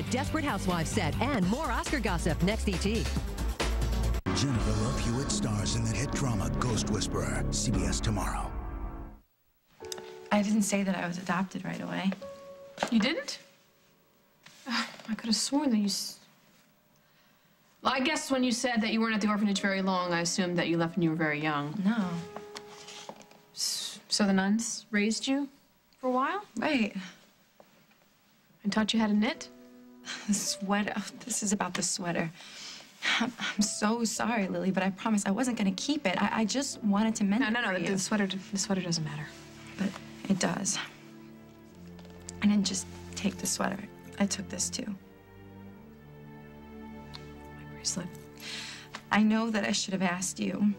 Desperate Housewives set and more Oscar gossip next ET. Jennifer Love Hewitt stars in the hit drama Ghost Whisperer. CBS tomorrow. I didn't say that I was adopted right away. You didn't? I could have sworn that you... Well, I guess when you said that you weren't at the orphanage very long, I assumed that you left when you were very young. No. So the nuns raised you for a while? Right. And taught you how to knit? The sweater. Oh, this is about the sweater. I'm so sorry, Lily, but I promised I wasn't going to keep it. I just wanted to mend it for you. The sweater doesn't matter. But it does. I didn't just take the sweater. I took this, too. My bracelet. I know that I should have asked you.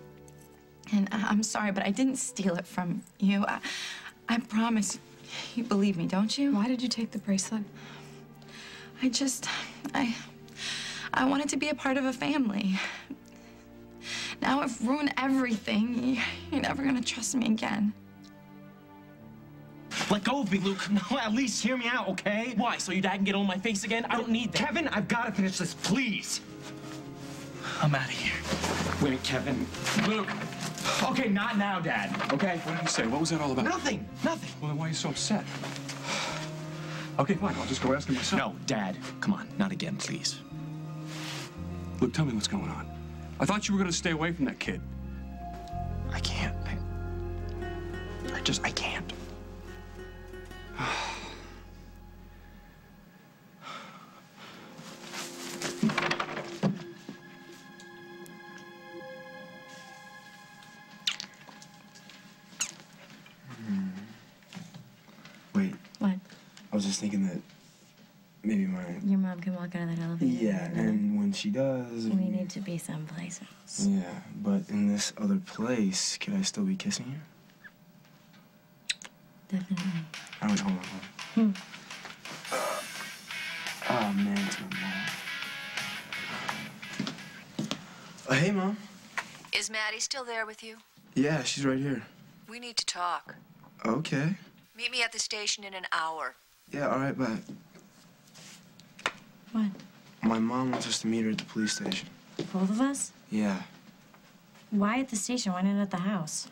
And I'm sorry, but I didn't steal it from you. I promise. You believe me, don't you? Why did you take the bracelet? I wanted to be a part of a family. Now I've ruined everything. You're never gonna trust me again. Let go of me, Luke. No, at least hear me out, okay? Why? So your dad can get on my face again? I don't need that. Kevin, I've got to finish this, please. I'm out of here. Wait, Kevin. Luke. Okay, not now, Dad, okay? What did he say? What was that all about? Nothing. Nothing. Well, then why are you so upset? Okay, fine. I'll just go ask him myself. No, Dad. Come on. Not again, please. Luke, tell me what's going on. I thought you were going to stay away from that kid. I can't. I can't. Wait. What? I was just thinking that maybe Your mom can walk out of that elevator. Yeah, and when she does... We need to be someplace else. Yeah, but in this other place, can I still be kissing you? Definitely. All right, hold on. Oh, man, it's my mom. Hey, Mom. Is Maddie still there with you? Yeah, she's right here. We need to talk. Okay. Meet me at the station in an hour. Yeah, all right, bye. What? My mom wants us to meet her at the police station. Both of us? Yeah. Why at the station? Why not at the house?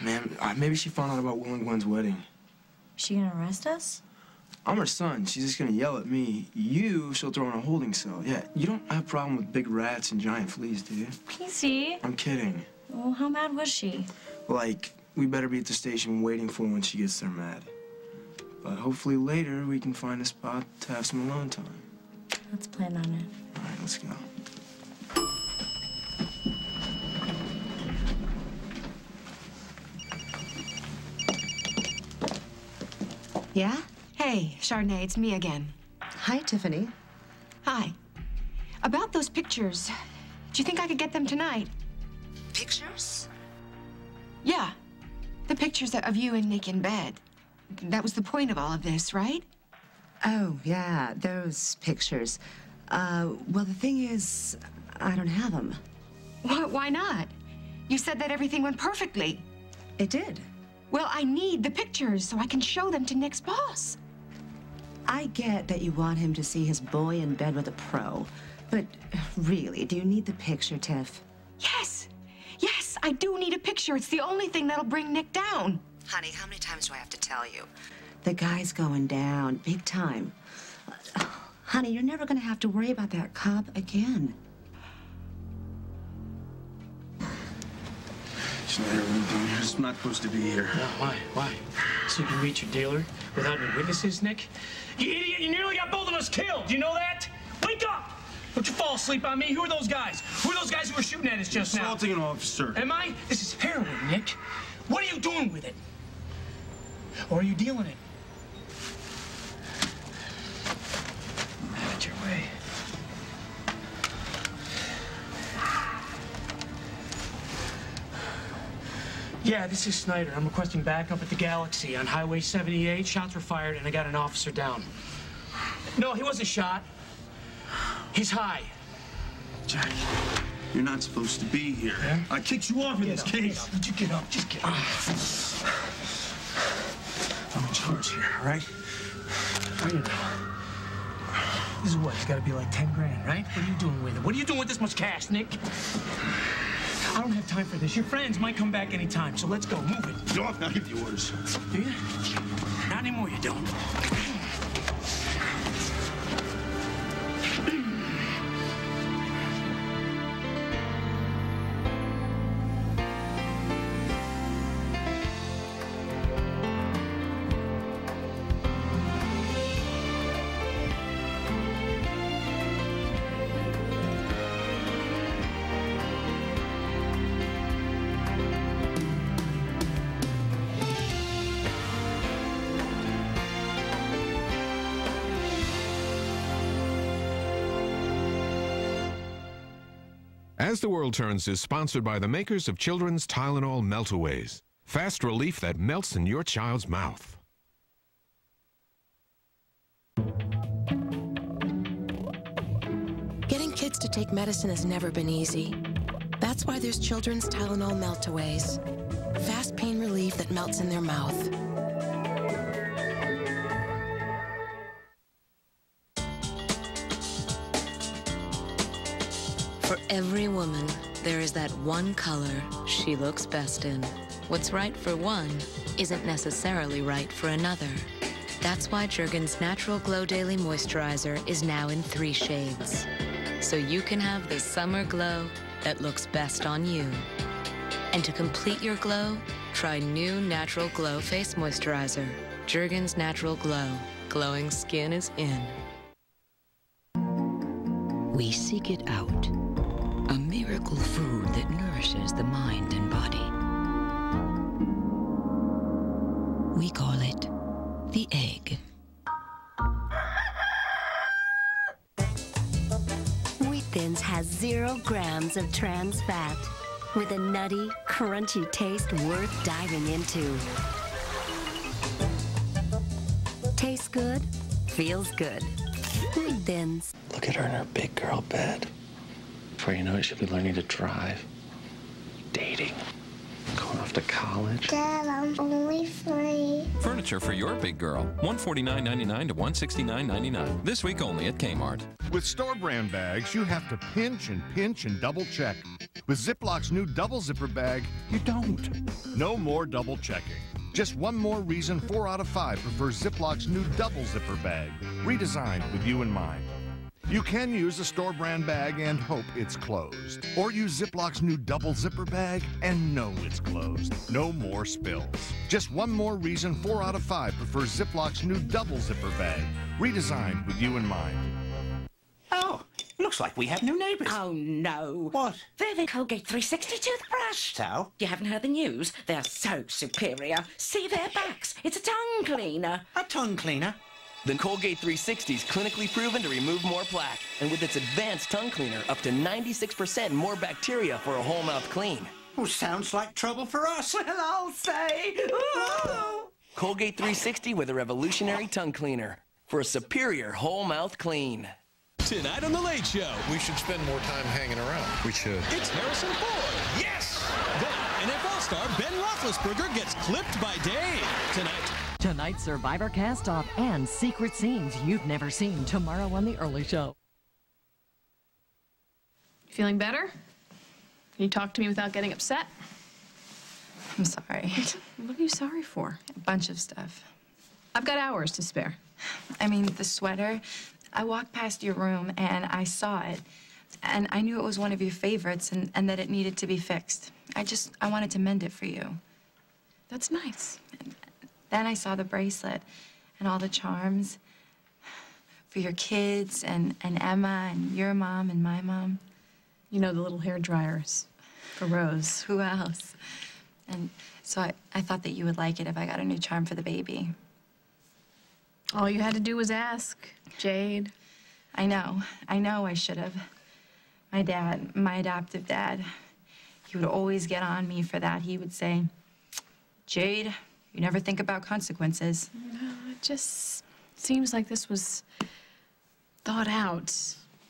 Man, maybe she found out about Will and Gwen's wedding. Is she gonna arrest us? I'm her son. She's just gonna yell at me. You, she'll throw in a holding cell. Yeah, you don't have a problem with big rats and giant fleas, do you? PC. I'm kidding. Well, how mad was she? Like, we better be at the station waiting for her when she gets there mad. But hopefully later we can find a spot to have some alone time. Let's plan on it. All right, let's go. Yeah? Hey, Chardonnay, it's me again. Hi, Tiffany. Hi. About those pictures, do you think I could get them tonight? Pictures? Yeah. The pictures of you and Nick in bed. That was the point of all of this, right? Oh, yeah, those pictures. Well, the thing is, I don't have them. Why not? You said that everything went perfectly. It did. Well, I need the pictures so I can show them to Nick's boss. I get that you want him to see his boy in bed with a pro, but really, do you need the picture, Tiff? Yes. Yes, I do need a picture. It's the only thing that'll bring Nick down. Honey, how many times do I have to tell you? The guy's going down, big time. Honey, you're never gonna have to worry about that cop again. Schneider, what are you doing here? It's not supposed to be here. No, why? Why? So you can reach your dealer without any witnesses, Nick? You idiot! You nearly got both of us killed! Do you know that? Wake up! Don't you fall asleep on me. Who are those guys? Who are those guys who were shooting at us just now? Assaulting an officer. Am I? This is heroin, Nick. What are you doing with it? Or are you dealing it? Have it your way. Yeah, this is Snyder. I'm requesting backup at the Galaxy on Highway 78. Shots were fired, and I got an officer down. No, he wasn't shot. He's high. Jack, you're not supposed to be here. Yeah? I kicked you off in this case. Would you get up? Just get up. I'm in charge here, all right? How do you know? This is what? It's got to be like 10 grand, right? What are you doing with it? What are you doing with this much cash, Nick? I don't have time for this. Your friends might come back anytime, so let's go. Move it. No, I'll give you orders. Do you? Not anymore, you don't. As the World Turns is sponsored by the makers of children's Tylenol Meltaways. Fast relief that melts in your child's mouth. Getting kids to take medicine has never been easy. That's why there's children's Tylenol Meltaways. Fast pain relief that melts in their mouth. For every woman, there is that one color she looks best in. What's right for one isn't necessarily right for another. That's why Jergens Natural Glow Daily Moisturizer is now in 3 shades. So you can have the summer glow that looks best on you. And to complete your glow, try new Natural Glow Face Moisturizer. Jergens Natural Glow. Glowing skin is in. We seek it out. A miracle food that nourishes the mind and body. We call it the egg. Wheat Thins has 0 grams of trans fat with a nutty, crunchy taste worth diving into. Tastes good, feels good. Wheat Thins. Look at her in her big girl bed. Before you know it, she'll be learning to drive, dating, going off to college. Dad, I'm only 3. Furniture for your big girl. $149.99 to $169.99. This week only at Kmart. With store brand bags, you have to pinch and double check. With Ziploc's new double zipper bag, you don't. No more double checking. Just one more reason 4 out of 5 prefer Ziploc's new double zipper bag, redesigned with you in mind. You can use a store brand bag and hope it's closed. Or use Ziploc's new double zipper bag and know it's closed. No more spills. Just one more reason 4 out of 5 prefer Ziploc's new double zipper bag, redesigned with you in mind. Oh, looks like we have new neighbors. Oh, no. What? They're the Colgate 360 toothbrush. So? You haven't heard the news? They're so superior. See their backs. It's a tongue cleaner. A tongue cleaner? The Colgate 360 is clinically proven to remove more plaque, and with its advanced tongue cleaner, up to 96% more bacteria for a whole mouth clean. Well, sounds like trouble for us. Well, I'll say. Ooh. Colgate 360 with a revolutionary tongue cleaner for a superior whole mouth clean. Tonight on The Late Show. We should spend more time hanging around. We should. It's Harrison Ford. Yes! Then NFL star Ben Roethlisberger gets clipped by Dave. Tonight, Survivor cast-off and secret scenes you've never seen tomorrow on The Early Show. Feeling better? Can you talk to me without getting upset? I'm sorry. What are you sorry for? A bunch of stuff. I've got hours to spare. I mean, the sweater. I walked past your room and I saw it. And I knew it was one of your favorites and that it needed to be fixed. I wanted to mend it for you. That's nice. Then I saw the bracelet and all the charms for your kids and Emma and your mom and my mom. You know, the little hair dryers for Rose. Who else? And so I thought that you would like it if I got a new charm for the baby. All you had to do was ask, Jade. I know I should have. My dad, my adoptive dad, he would always get on me for that. He would say, Jade, you never think about consequences. No, it just seems like this was thought out.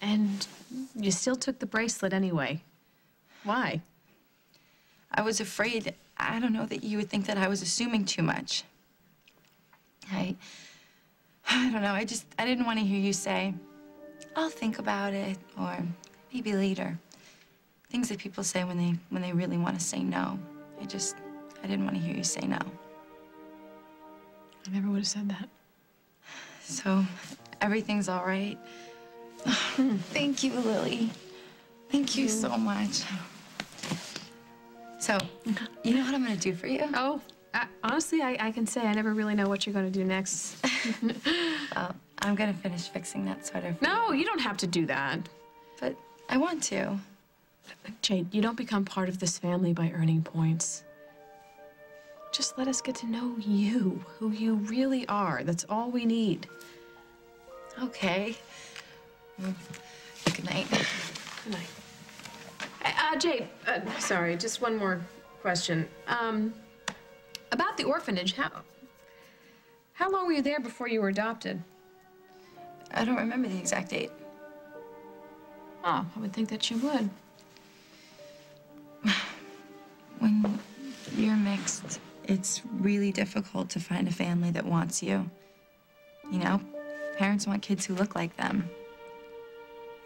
And you still took the bracelet anyway. Why? I was afraid, I don't know, that you would think that I was assuming too much. I don't know, I didn't want to hear you say, I'll think about it, or maybe later. Things that people say when they really want to say no. I didn't want to hear you say no. I never would have said that. So, everything's all right? Thank you, Lily. Thank you so much. So, you know what I'm gonna do for you? Oh, honestly, I can say I never really know what you're gonna do next. Well, I'm gonna finish fixing that sweater for No, you don't have to do that. But I want to. Jade, you don't become part of this family by earning points. Just let us get to know you, who you really are. That's all we need. Okay. Good night. Good night. Jade, sorry, just one more question. About the orphanage, how long were you there before you were adopted? I don't remember the exact date. Oh, I would think that you would. When you're mixed, it's really difficult to find a family that wants you. You know, parents want kids who look like them.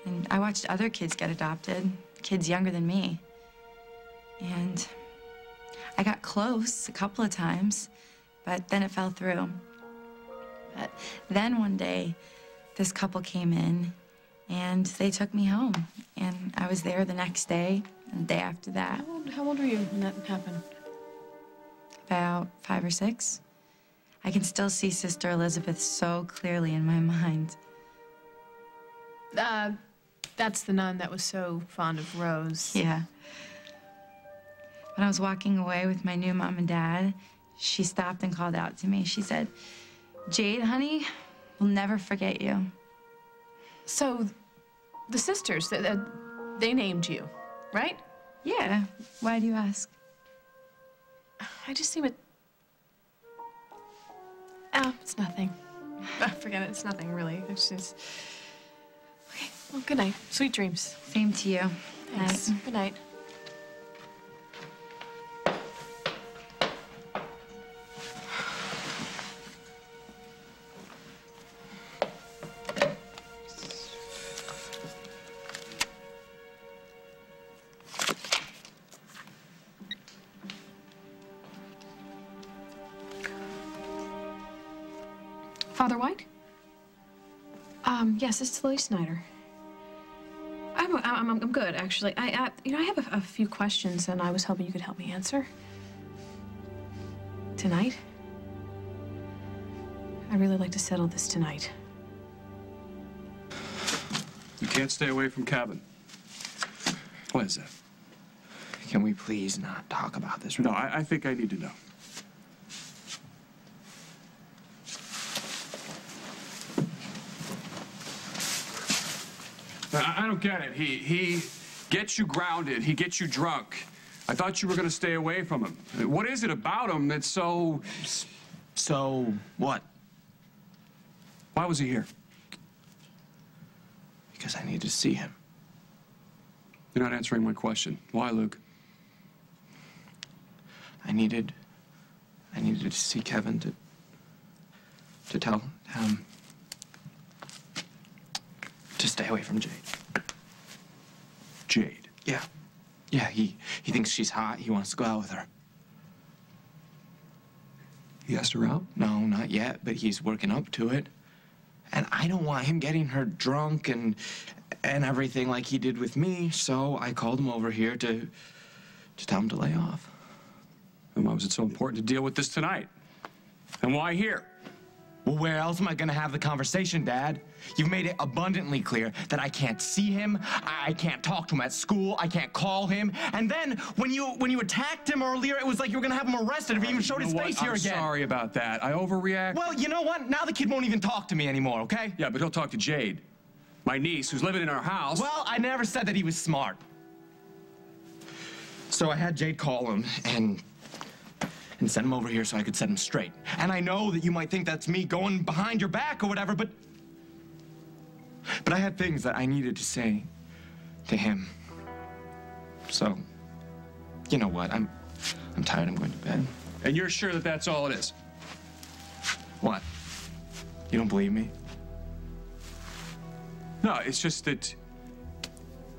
And I watched other kids get adopted, kids younger than me. And I got close a couple of times, but then it fell through. But then one day, this couple came in, and they took me home. And I was there the next day, and the day after that. How old were you when that happened? About 5 or 6. I can still see Sister Elizabeth so clearly in my mind. That's the nun that was so fond of Rose. Yeah. When I was walking away with my new mom and dad, she stopped and called out to me. She said, "Jade, honey, we'll never forget you." So, the sisters, they named you, right? Yeah. Why do you ask? I just seem it's nothing. Forget it, it's nothing, really. It's just... Okay, well, good night. Sweet dreams. Same to you. Thanks. Night. Good night. Father White? Yes, it's Lily Snyder. I'm good, actually. I have a few questions, and I was hoping you could help me answer. Tonight? I'd really like to settle this tonight. You can't stay away from cabin. What is that? Can we please not talk about this right No, now? I think I need to know. I don't get it. He gets you grounded. He gets you drunk. I thought you were going to stay away from him. What is it about him that's so... So what? Why was he here? Because I need to see him. You're not answering my question. Why, Luke? I needed to see Kevin to tell him to stay away from Jade. Jade? Yeah. Yeah, he thinks she's hot. He wants to go out with her. He asked her out? No, not yet, but he's working up to it. And I don't want him getting her drunk and everything like he did with me, so I called him over here to tell him to lay off. And why was it so important to deal with this tonight? And why here? Well, where else am I gonna have the conversation, Dad? You've made it abundantly clear that I can't see him, I can't talk to him at school, I can't call him. And then, when you attacked him earlier, it was like you were gonna have him arrested if he even showed his face here again. I'm sorry about that. I overreact. Well, you know what? Now the kid won't even talk to me anymore, okay? Yeah, but he'll talk to Jade, my niece, who's living in our house. Well, I never said that he was smart. So I had Jade call him and send him over here so I could set him straight. And I know that you might think that's me going behind your back or whatever, but I had things that I needed to say to him. So, you know what? I'm tired. I'm going to bed. And you're sure that that's all it is? What? You don't believe me? No, it's just that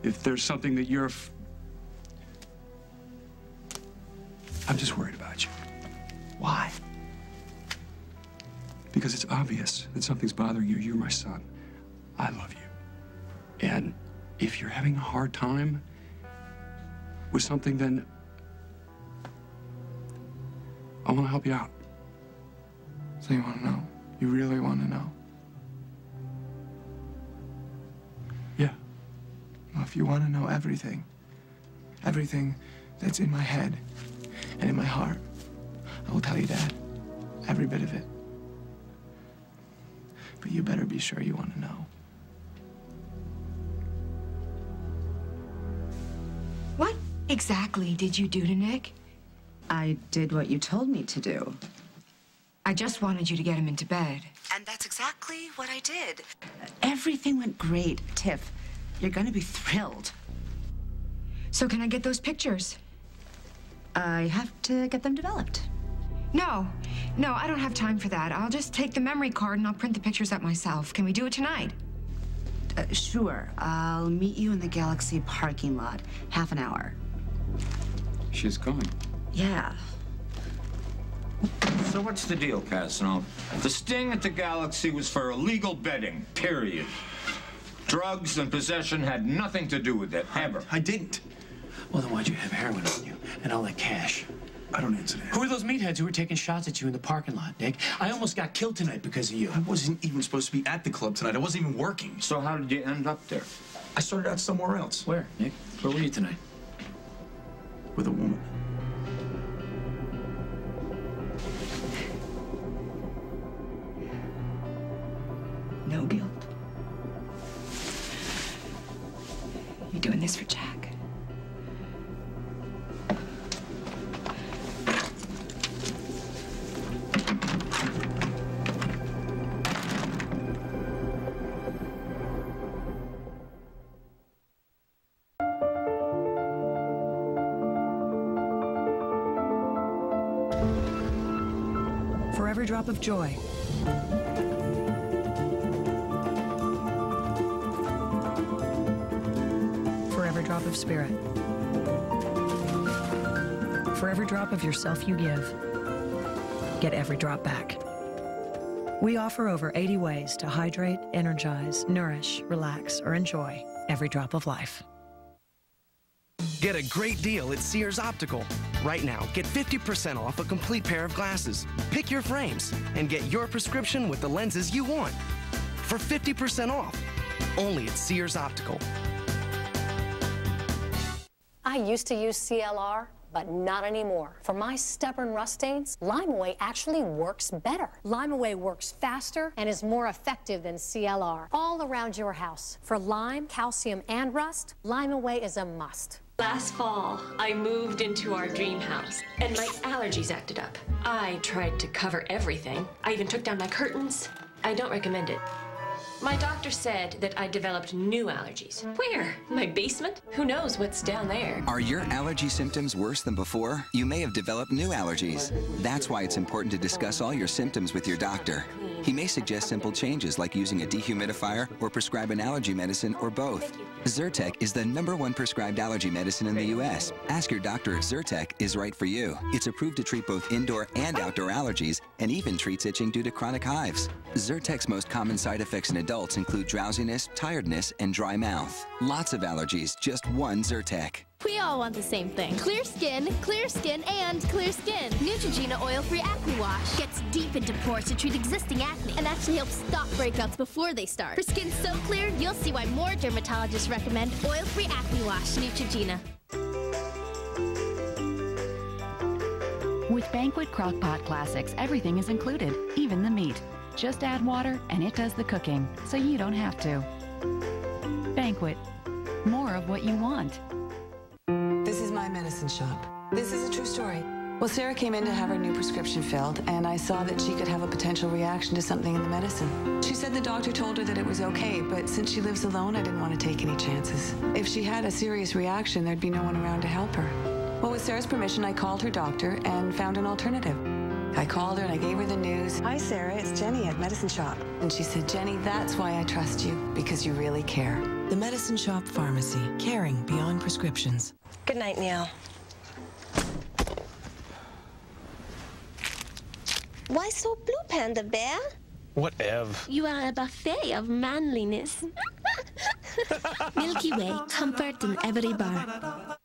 if there's something that you're... I'm just worried about you. Why? Because it's obvious that something's bothering you. You're my son. I love you. And if you're having a hard time with something, then I want to help you out. So you want to know? You really want to know? Yeah. Well, if you want to know everything, everything that's in my head and in my heart, I will tell you, Dad. Every bit of it. But you better be sure you want to know. What exactly did you do to Nick? I did what you told me to do. I just wanted you to get him into bed. And that's exactly what I did. Everything went great, Tiff. You're gonna be thrilled. So can I get those pictures? I have to get them developed. No, I don't have time for that. I'll just take the memory card and I'll print the pictures up myself. Can we do it tonight? Sure. I'll meet you in the Galaxy parking lot. Half an hour. She's going. Yeah. So what's the deal, Casanova? The sting at the Galaxy was for illegal betting, period. Drugs and possession had nothing to do with it, ever. I didn't. Well, then why'd you have heroin on you and all that cash? I don't answer that. Who are those meatheads who were taking shots at you in the parking lot, Nick? I almost got killed tonight because of you. I wasn't even supposed to be at the club tonight. I wasn't even working. So how did you end up there? I started out somewhere else. Where, Nick? Where were you tonight? With a woman. No guilt. You're doing this for Jack. For every drop of joy, for every drop of spirit, for every drop of yourself you give, get every drop back. We offer over 80 ways to hydrate, energize, nourish, relax, or enjoy every drop of life. Get a great deal at Sears Optical. Right now, get 50% off a complete pair of glasses. Pick your frames and get your prescription with the lenses you want for 50% off. Only at Sears Optical. I used to use CLR, but not anymore. For my stubborn rust stains, Limeaway actually works better. Limeaway works faster and is more effective than CLR. All around your house. For lime, calcium, and rust, Limeaway is a must. Last fall, I moved into our dream house, and my allergies acted up. I tried to cover everything. I even took down my curtains. I don't recommend it. My doctor said that I developed new allergies. Where? My basement? Who knows what's down there? Are your allergy symptoms worse than before? You may have developed new allergies. That's why it's important to discuss all your symptoms with your doctor. He may suggest simple changes like using a dehumidifier or prescribe an allergy medicine or both. Zyrtec is the #1 prescribed allergy medicine in the U.S. Ask your doctor if Zyrtec is right for you. It's approved to treat both indoor and outdoor allergies and even treats itching due to chronic hives. Zyrtec's most common side effects in adults include drowsiness, tiredness, and dry mouth. Lots of allergies, just one Zyrtec. We all want the same thing. Clear skin, and clear skin. Neutrogena Oil-Free Acne Wash gets deep into pores to treat existing acne and actually helps stop breakouts before they start. For skin so clear, you'll see why more dermatologists recommend Oil-Free Acne Wash Neutrogena. With Banquet Crock-Pot Classics, everything is included, even the meat. Just add water and it does the cooking, so you don't have to. Banquet. More of what you want. This is my medicine shop. This is a true story. Well, Sarah came in to have her new prescription filled, and I saw that she could have a potential reaction to something in the medicine. She said the doctor told her that it was okay, but since she lives alone, I didn't want to take any chances. If she had a serious reaction, there'd be no one around to help her. Well, with Sarah's permission, I called her doctor and found an alternative. I called her and I gave her the news. Hi, Sarah. It's Jenny at Medicine Shop. And she said, Jenny, that's why I trust you, because you really care. The Medicine Shop Pharmacy, caring beyond prescriptions. Good night, Neil. Why so blue, Panda Bear? Whatever. You are a buffet of manliness. Milky Way, comfort in every bar.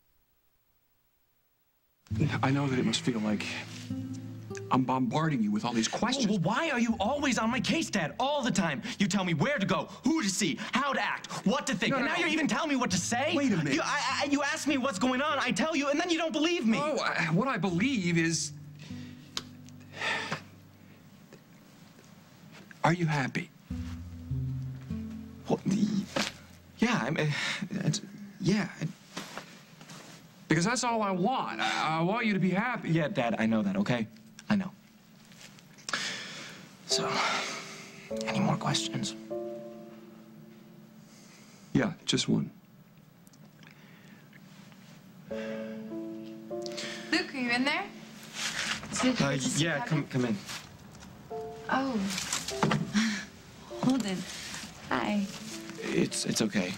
I know that it must feel like I'm bombarding you with all these questions. Well, why are you always on my case, Dad? All the time. You tell me where to go, who to see, how to act, what to think. No, and no, now no. you're even telling me what to say? Wait a minute. You ask me what's going on, I tell you, and then you don't believe me. Oh, what I believe is... Are you happy? Well, yeah, yeah. Because that's all I want. I want you to be happy. Yeah, Dad, I know that, okay? I know. So, any more questions? Yeah, just one. Luke, are you in there? Yeah, come in. Oh. Holden. Hi. It's okay.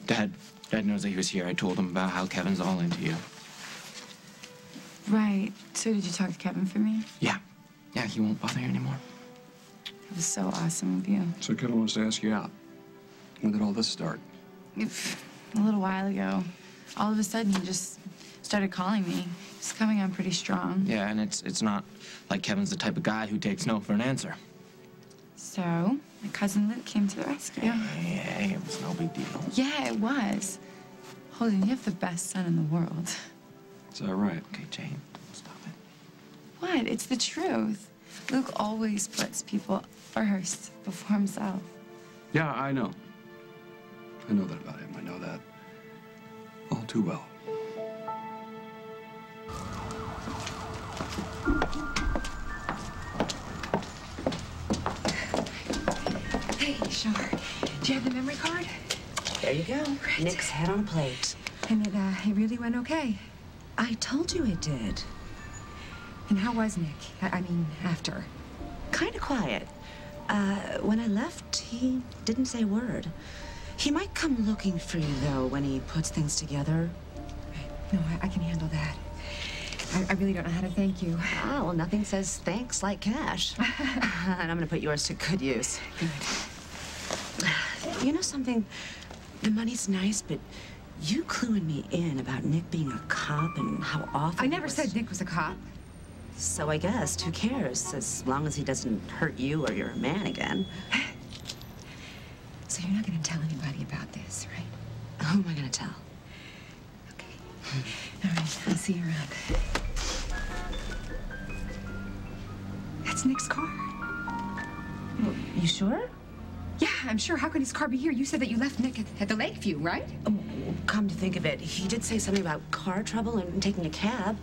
Dad knows that he was here. I told him about how Kevin's all into you. Right. So did you talk to Kevin for me? Yeah, he won't bother you anymore. It was so awesome of you. So Kevin wants to ask you out. When did all this start? A little while ago. All of a sudden, he just started calling me. He's coming on pretty strong. Yeah, and it's not like Kevin's the type of guy who takes no for an answer. So, my cousin Luke came to the rescue. Hey, it was no big deal. Yeah, it was. Holden, you have the best son in the world. Is that right? Okay, Jane, stop it. What? It's the truth. Luke always puts people first before himself. Yeah, I know. I know that about him. I know that all too well. Hey, Shar, do you have the memory card? There you go. Great. Nick's head on plate. And it really went okay. I told you it did. And how was Nick? I mean, after? Kind of quiet. When I left, he didn't say a word. He might come looking for you, though, when he puts things together. No, I can handle that. I really don't know how to thank you. Ah, well, nothing says thanks like cash. And I'm gonna put yours to good use. Good. You know something? The money's nice, but you cluing me in about Nick being a cop and how awful I never said Nick was a cop. So I guess, who cares? As long as he doesn't hurt you or you're a man again. So you're not gonna tell anybody about this, right? Who am I gonna tell? Okay. All right, I'll see you around. That's Nick's car. Well, you sure? Yeah, I'm sure. How could his car be here? You said that you left Nick at the Lakeview, right? Come to think of it, he did say something about car trouble and taking a cab.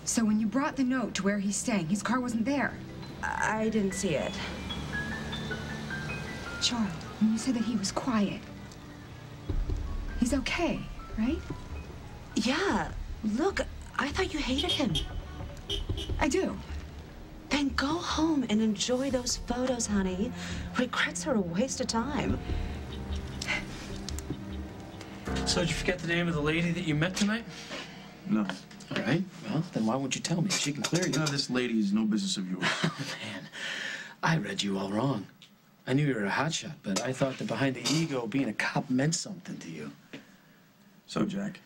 So when you brought the note to where he's staying, his car wasn't there? I didn't see it. Charles, when you said that he was quiet, he's okay, right? Yeah. Look, I thought you hated him. I do. Then go home and enjoy those photos, honey. Regrets are a waste of time. So did you forget the name of the lady that you met tonight? No. All right. Well, then why won't you tell me? She can clear you. No, this lady is no business of yours. Oh, man. I read you all wrong. I knew you were a hotshot, but I thought that behind the ego, being a cop meant something to you. So, Jack,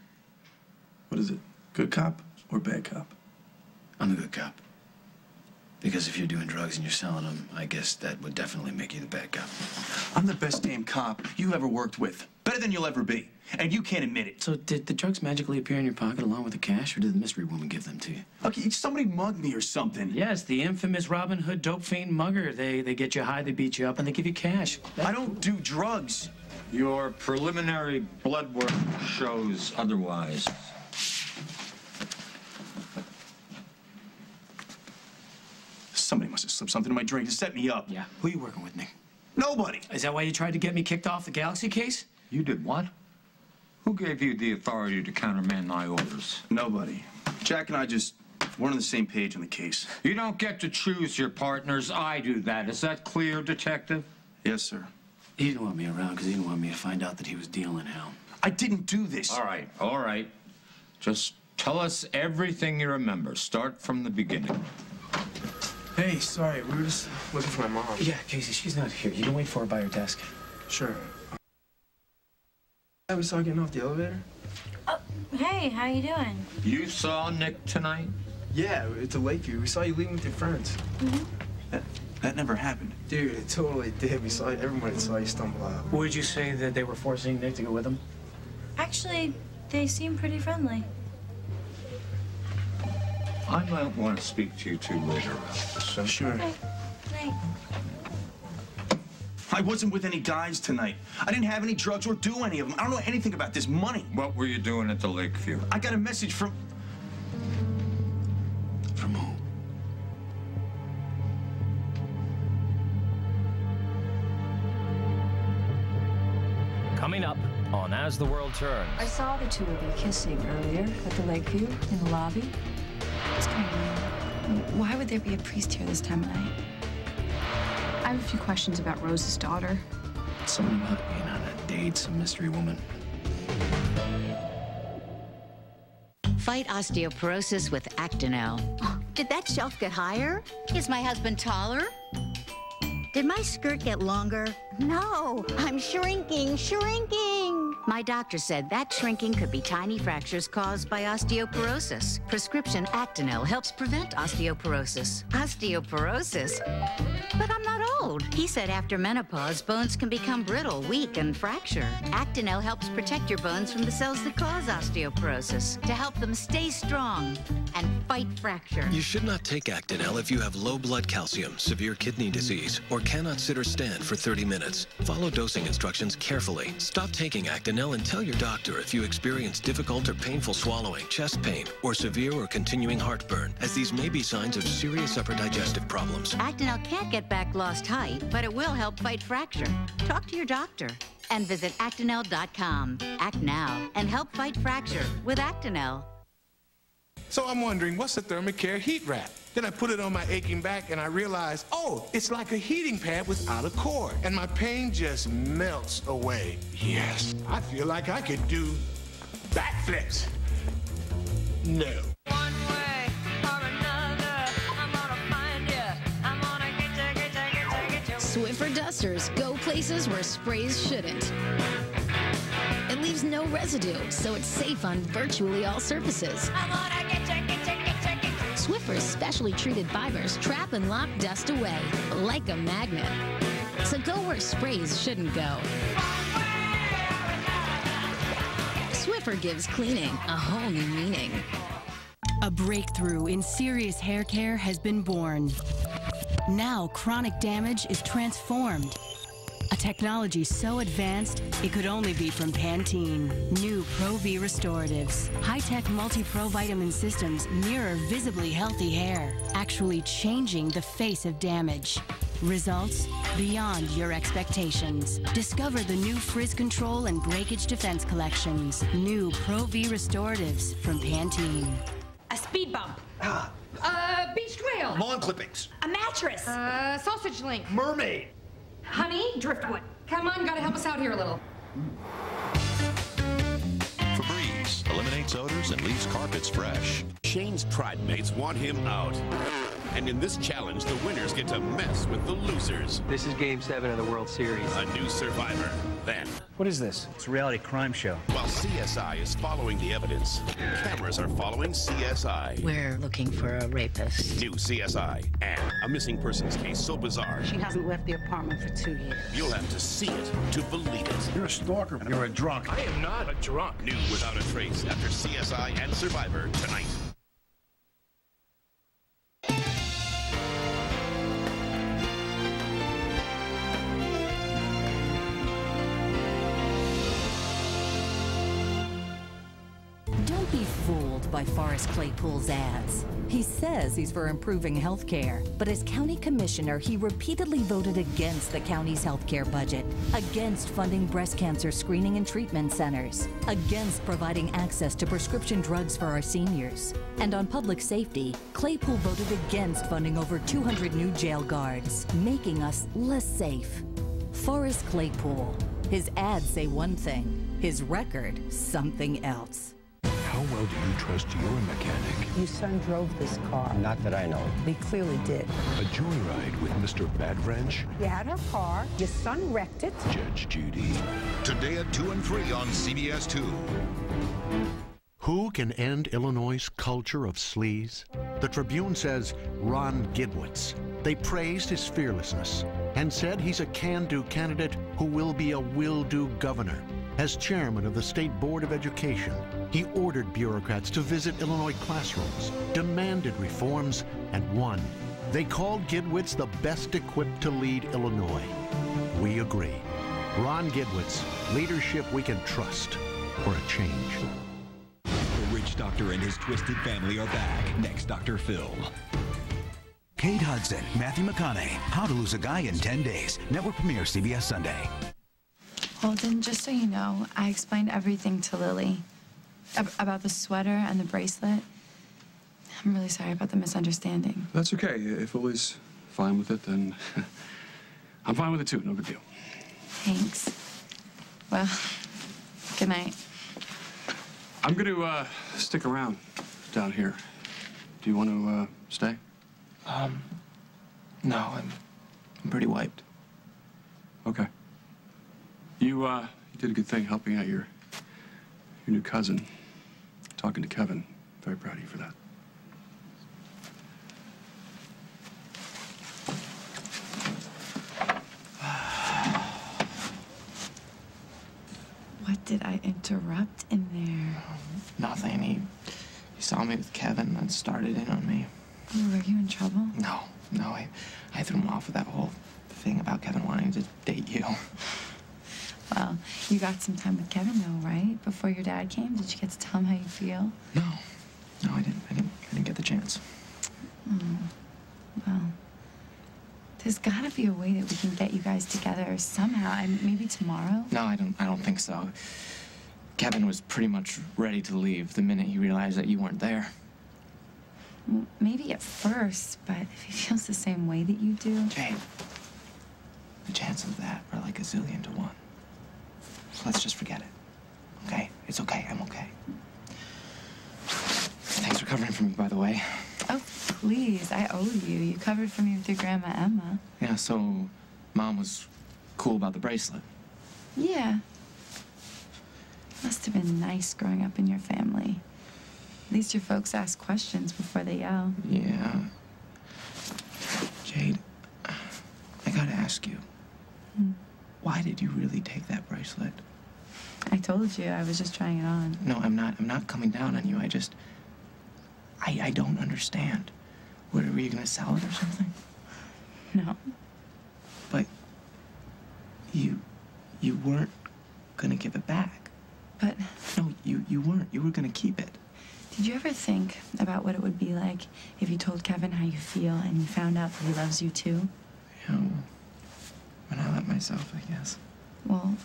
what is it? Good cop or bad cop? I'm a good cop. Because if you're doing drugs and you're selling them, I guess that would definitely make you the bad cop. I'm the best damn cop you ever worked with. Better than you'll ever be. And you can't admit it. So did the drugs magically appear in your pocket along with the cash, or did the mystery woman give them to you? Okay, somebody mugged me or something. Yes, the infamous Robin Hood dope fiend mugger. They get you high, they beat you up, and they give you cash. I don't do drugs. Your preliminary blood work shows otherwise. Somebody must have slipped something in my drink to set me up. Yeah. Who are you working with, Nick? Nobody. Is that why you tried to get me kicked off the Galaxy case? You did what? Who gave you the authority to countermand my orders? Nobody. Jack and I just We're on the same page on the case. You don't get to choose your partners. I do that. Is that clear, Detective? Yes, sir. He didn't want me around because he didn't want me to find out that he was dealing hell. I didn't do this. All right, all right. Just tell us everything you remember. Start from the beginning. Hey, sorry, we were just looking for my mom. Yeah, Casey, she's not here. You can wait for her by her desk. Sure. We saw her getting off the elevator. Oh, hey, how you doing? You saw Nick tonight? Yeah, it's a Lakeview. We saw you leaving with your friends. That never happened. Dude, it totally did. We saw everybody saw you stumble out. Would you say that they were forcing Nick to go with them? Actually, they seem pretty friendly. I might want to speak to you two later about this. Sure. Okay. Night. I wasn't with any guys tonight. I didn't have any drugs or do any of them. I don't know anything about this money. What were you doing at the Lakeview? I got a message from... From who? Coming up on As the World Turns. I saw the two of you kissing earlier at the Lakeview in the lobby. What's going on? Why would there be a priest here this time of night? I have a few questions about Rose's daughter. Something about being on a date, some mystery woman. Fight osteoporosis with Actonel. Did that shelf get higher? Is my husband taller? Did my skirt get longer? No, I'm shrinking. My doctor said that shrinking could be tiny fractures caused by osteoporosis. Prescription Actonel helps prevent osteoporosis. Osteoporosis? But I'm not old. He said after menopause, bones can become brittle, weak, and fracture. Actonel helps protect your bones from the cells that cause osteoporosis to help them stay strong and fight fracture. You should not take Actonel if you have low blood calcium, severe kidney disease, or cannot sit or stand for 30 minutes. Follow dosing instructions carefully. Stop taking Actonel and tell your doctor if you experience difficult or painful swallowing, chest pain, or severe or continuing heartburn, as these may be signs of serious upper digestive problems. Actonel can't get back lost height, but it will help fight fracture. Talk to your doctor and visit Actonel.com. Act now and help fight fracture with Actonel. So I'm wondering, what's a Thermacare heat wrap? Then I put it on my aching back and I realized, oh, it's like a heating pad without a cord. And my pain just melts away. Yes, I feel like I could do backflips. No. One way or another, I'm gonna find you. I'm gonna get you. Swiffer dusters go places where sprays shouldn't. It leaves no residue, so it's safe on virtually all surfaces. I'm gonna get you. Swiffer's specially treated fibers trap and lock dust away, like a magnet. So go where sprays shouldn't go. Swiffer gives cleaning a whole new meaning. A breakthrough in serious hair care has been born. Now chronic damage is transformed. A technology so advanced, it could only be from Pantene. New Pro-V Restoratives. High-tech multi-pro vitamin systems mirror visibly healthy hair, actually changing the face of damage. Results beyond your expectations. Discover the new frizz control and breakage defense collections. New Pro-V Restoratives from Pantene. A speed bump. Beached whale. Lawn clippings. A mattress. Sausage link. Mermaid. Honey, driftwood. Come on, gotta help us out here a little. Febreze eliminates odors and leaves carpets fresh. Shane's tribe mates want him out. And in this challenge, the winners get to mess with the losers. This is Game 7 of the World Series. A new survivor. Then. What is this? It's a reality crime show. While CSI is following the evidence, cameras are following CSI. We're looking for a rapist. New CSI and a missing persons case so bizarre. She hasn't left the apartment for 2 years. You'll have to see it to believe it. You're a stalker. You're a drunk. I am not a drunk. New Without a Trace after CSI and Survivor tonight. Don't be fooled by Forrest Claypool's ads. He says he's for improving health care, but as county commissioner, he repeatedly voted against the county's health care budget, against funding breast cancer screening and treatment centers, against providing access to prescription drugs for our seniors. And on public safety, Claypool voted against funding over 200 new jail guards, making us less safe. Forrest Claypool. His ads say one thing, his record something else. How well do you trust your mechanic? Your son drove this car. Not that I know. He clearly did. A joyride with Mr. Bad Wrench? You had her car, your son wrecked it. Judge Judy. Today at 2 and 3 on CBS 2. Who can end Illinois' culture of sleaze? The Tribune says Ron Gidwitz. They praised his fearlessness and said he's a can-do candidate who will be a will-do governor. As chairman of the State Board of Education, he ordered bureaucrats to visit Illinois classrooms, demanded reforms, and won. They called Gidwitz the best equipped to lead Illinois. We agree. Ron Gidwitz, leadership we can trust for a change. The Rich Doctor and his twisted family are back. Next, Dr. Phil. Kate Hudson, Matthew McConaughey, How to Lose a Guy in 10 Days. Network premiere CBS Sunday. Holden, just so you know, I explained everything to Lily. About the sweater and the bracelet. I'm really sorry about the misunderstanding. That's okay. If Lily's fine with it, then I'm fine with it too. No big deal. Thanks. Well, good night. I'm going to stick around down here. Do you want to stay? No, I'm pretty wiped. Okay. You did a good thing helping out your new cousin, talking to Kevin. Very proud of you for that. What did I interrupt in there? Nothing. He saw me with Kevin and started in on me. Oh, were you in trouble? No. I threw him off with that whole thing about Kevin wanting to date you. Well, you got some time with Kevin, though, right? Before your dad came, did you get to tell him how you feel? No, I didn't get the chance. Oh, well, there's gotta be a way that we can get you guys together somehow. Maybe tomorrow? No, I don't think so. Kevin was pretty much ready to leave the minute he realized that you weren't there. Well, maybe at first, but if he feels the same way that you do... Jade, the chances of that are like 1,000,000 to 1. So let's just forget it. Okay? It's okay. I'm okay. Thanks for covering for me, by the way. Oh, please. I owe you. You covered for me with your Grandma Emma. Yeah, so Mom was cool about the bracelet. Yeah. Must have been nice growing up in your family. At least your folks ask questions before they yell. Yeah. Jade, I gotta ask you. Why did you really take that bracelet? I told you. I was just trying it on. No, I'm not coming down on you. I don't understand. Were you gonna sell it or something? No. But you weren't gonna give it back. But... No, you weren't. You were gonna keep it. Did you ever think about what it would be like if you told Kevin how you feel and you found out that he loves you too? Yeah, when I let myself, I guess. Well,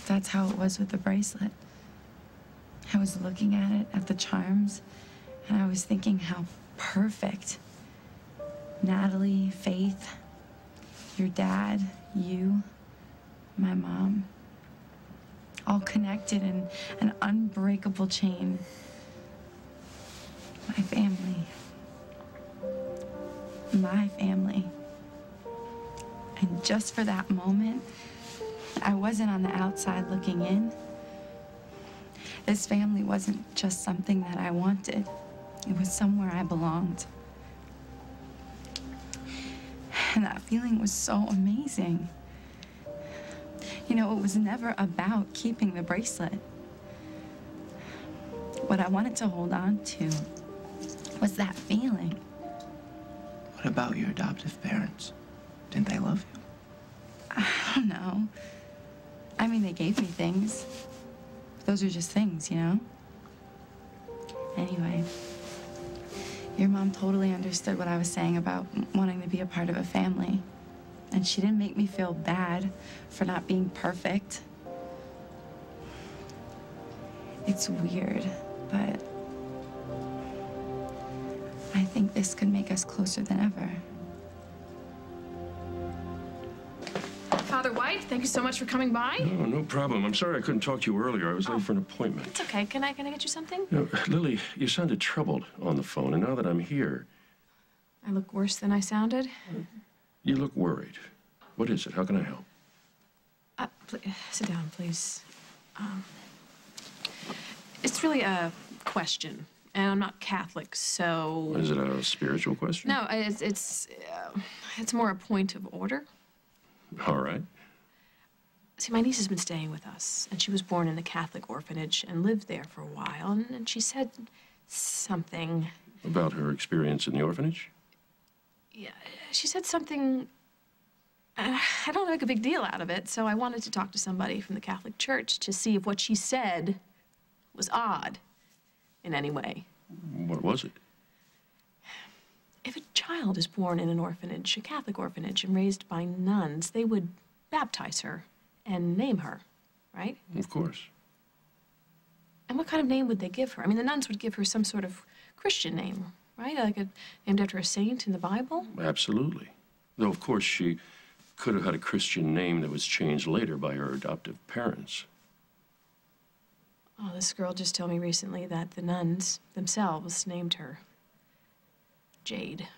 that's how it was with the bracelet. I was looking at it, at the charms, and I was thinking how perfect. Natalie, Faith, your dad, you, my mom, all connected in an unbreakable chain. My family. My family. And just for that moment, I wasn't on the outside looking in. This family wasn't just something that I wanted. It was somewhere I belonged. And that feeling was so amazing. You know, it was never about keeping the bracelet. What I wanted to hold on to was that feeling. What about your adoptive parents? Didn't they love you? I don't know. I mean, they gave me things. Those are just things, you know? Anyway, your mom totally understood what I was saying about wanting to be a part of a family. And she didn't make me feel bad for not being perfect. It's weird, but I think this could make us closer than ever. Father White, thank you so much for coming by. No, no problem. I'm sorry I couldn't talk to you earlier. I was late for an appointment. It's okay. Can I get you something? You know, Lily, you sounded troubled on the phone, and now that I'm here... I look worse than I sounded. You look worried. What is it? How can I help? Sit down, please. It's really a question, and I'm not Catholic, so... Is it a spiritual question? No, it's more a point of order. All right. See, my niece has been staying with us, and she was born in a Catholic orphanage and lived there for a while, and she said something... About her experience in the orphanage? Yeah, she said something... I don't make a big deal out of it, so I wanted to talk to somebody from the Catholic Church to see if what she said was odd in any way. What was it? If a child is born in an orphanage, a Catholic orphanage, and raised by nuns, they would baptize her and name her, right? Of course. And what kind of name would they give her? I mean, the nuns would give her some sort of Christian name, right? Like named after a saint in the Bible? Absolutely. Though, of course, she could have had a Christian name that was changed later by her adoptive parents. Oh, this girl just told me recently that the nuns themselves named her Jade.